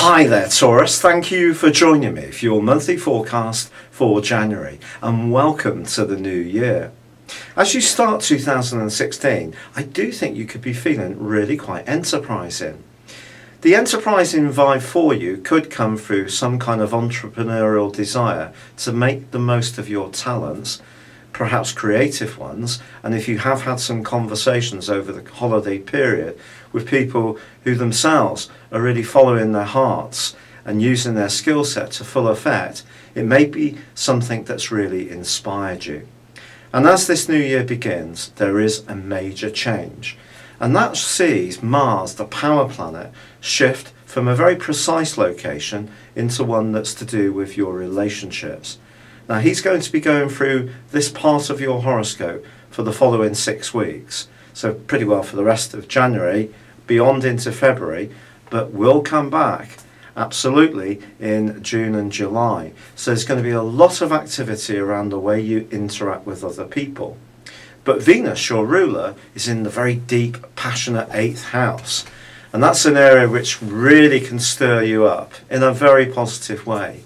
Hi there Taurus, thank you for joining me for your monthly forecast for January and welcome to the new year. As you start 2016, I do think you could be feeling really quite enterprising. The enterprising vibe for you could come through some kind of entrepreneurial desire to make the most of your talents, perhaps creative ones, and if you have had some conversations over the holiday period with people who themselves are really following their hearts and using their skill set to full effect, it may be something that's really inspired you. And as this new year begins, there is a major change. And that sees Mars, the power planet, shift from a very precise location into one that's to do with your relationships. Now he's going to be going through this part of your horoscope for the following 6 weeks. So pretty well for the rest of January, beyond into February, but will come back absolutely in June and July. So there's going to be a lot of activity around the way you interact with other people. But Venus, your ruler, is in the very deep, passionate 8th house. And that's an area which really can stir you up in a very positive way.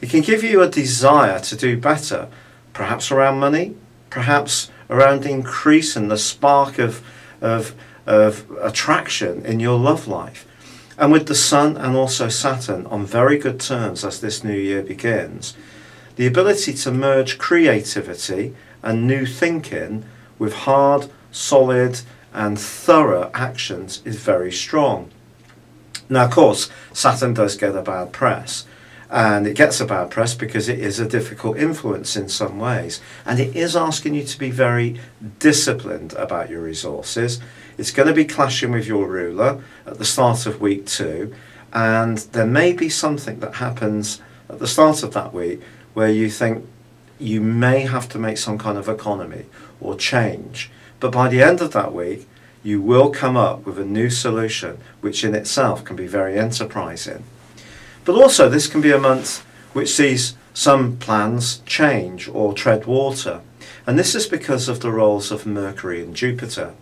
It can give you a desire to do better, perhaps around money, perhaps around increasing the spark of attraction in your love life. And with the Sun and also Saturn on very good terms as this new year begins, the ability to merge creativity and new thinking with hard, solid and thorough actions is very strong. Now of course Saturn does get a bad press, and it gets a bad press because it is a difficult influence in some ways, and it is asking you to be very disciplined about your resources. It's going to be clashing with your ruler at the start of week 2, and there may be something that happens at the start of that week where you think you may have to make some kind of economy or change, but by the end of that week you will come up with a new solution which in itself can be very enterprising. But also this can be a month which sees some plans change or tread water, and this is because of the roles of Mercury and Jupiter.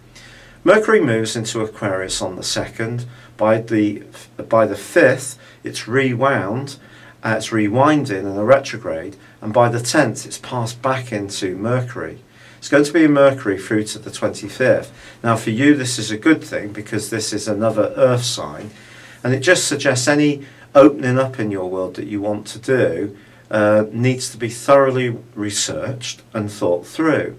Mercury moves into Aquarius on the 2nd. By the 5th it's rewound, it's rewinding in a retrograde, and by the 10th it's passed back into Mercury. It's going to be in Mercury through to the 25th. Now for you this is a good thing because this is another earth sign, and it just suggests any opening up in your world that you want to do needs to be thoroughly researched and thought through.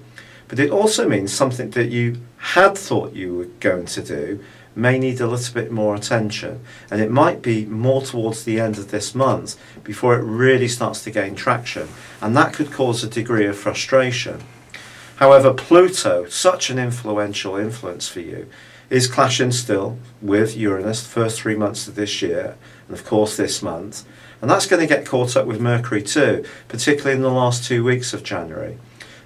But it also means something that you had thought you were going to do may need a little bit more attention, and it might be more towards the end of this month before it really starts to gain traction, and that could cause a degree of frustration. However, Pluto, such an influential influence for you, is clashing still with Uranus the first 3 months of this year, and of course this month, and that's going to get caught up with Mercury too, particularly in the last 2 weeks of January.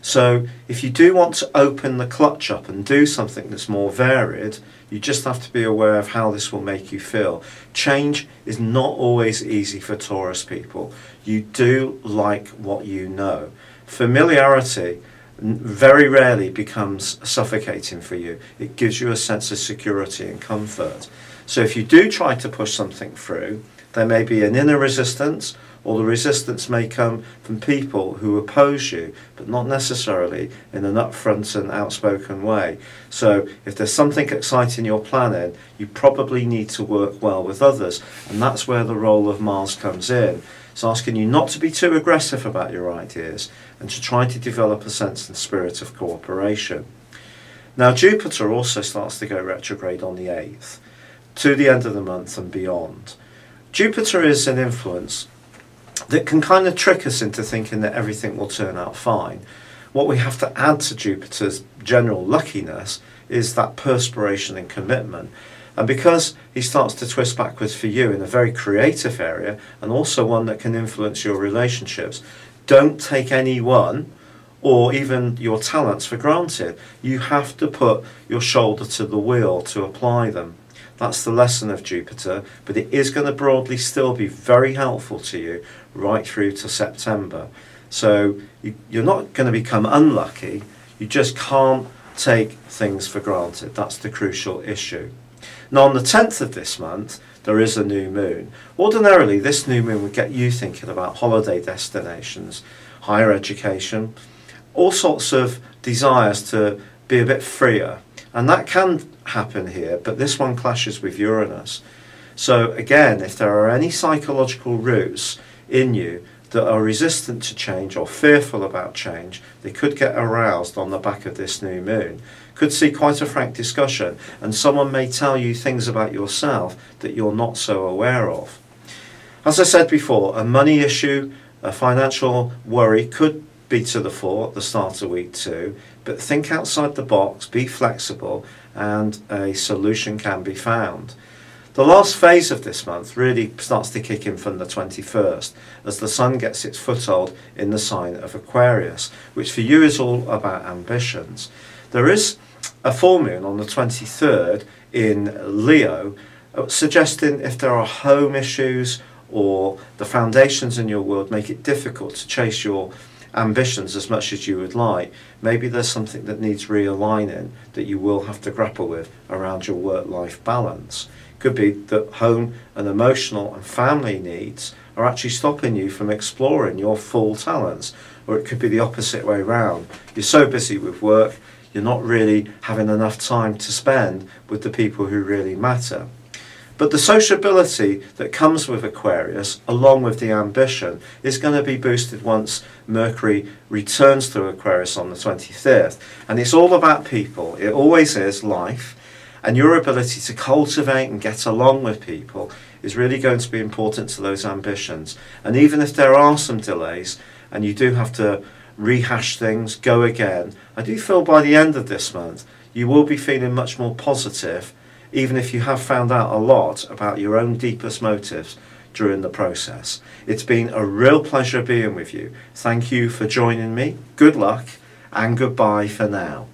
So if you do want to open the clutch up and do something that's more varied, you just have to be aware of how this will make you feel. Change is not always easy for Taurus people. You do like what you know. Familiarity very rarely becomes suffocating for you. It gives you a sense of security and comfort. So if you do try to push something through, there may be an inner resistance, or the resistance may come from people who oppose you, but not necessarily in an upfront and outspoken way. So if there's something exciting you're planning, you probably need to work well with others, and that's where the role of Mars comes in. It's asking you not to be too aggressive about your ideas and to try to develop a sense and spirit of cooperation. Now Jupiter also starts to go retrograde on the 8th, to the end of the month and beyond. Jupiter is an influence that can kind of trick us into thinking that everything will turn out fine. What we have to add to Jupiter's general luckiness is that perspiration and commitment. And because he starts to twist backwards for you in a very creative area, and also one that can influence your relationships, don't take anyone or even your talents for granted. You have to put your shoulder to the wheel to apply them. That's the lesson of Jupiter, but it is going to broadly still be very helpful to you right through to September. So you're not going to become unlucky, you just can't take things for granted. That's the crucial issue. Now on the 10th of this month, there is a new moon. Ordinarily, this new moon would get you thinking about holiday destinations, higher education, all sorts of desires to be a bit freer. And that can happen here, but this one clashes with Uranus. So again, if there are any psychological roots in you that are resistant to change or fearful about change, they could get aroused on the back of this new moon. Could see quite a frank discussion, and someone may tell you things about yourself that you're not so aware of. As I said before, a money issue, a financial worry could be to the fore at the start of week 2, but think outside the box, be flexible, and a solution can be found. The last phase of this month really starts to kick in from the 21st as the sun gets its foothold in the sign of Aquarius, which for you is all about ambitions. There is a full moon on the 23rd in Leo, suggesting if there are home issues or the foundations in your world make it difficult to chase your ambitions as much as you would like, maybe there's something that needs realigning that you will have to grapple with around your work-life balance. Could be that home and emotional and family needs are actually stopping you from exploring your full talents, or it could be the opposite way round. You're so busy with work, you're not really having enough time to spend with the people who really matter. But the sociability that comes with Aquarius, along with the ambition, is going to be boosted once Mercury returns to Aquarius on the 25th. And it's all about people. It always is life. And your ability to cultivate and get along with people is really going to be important to those ambitions. And even if there are some delays and you do have to rehash things, go again, I do feel by the end of this month you will be feeling much more positive, even if you have found out a lot about your own deepest motives during the process. It's been a real pleasure being with you. Thank you for joining me. Good luck and goodbye for now.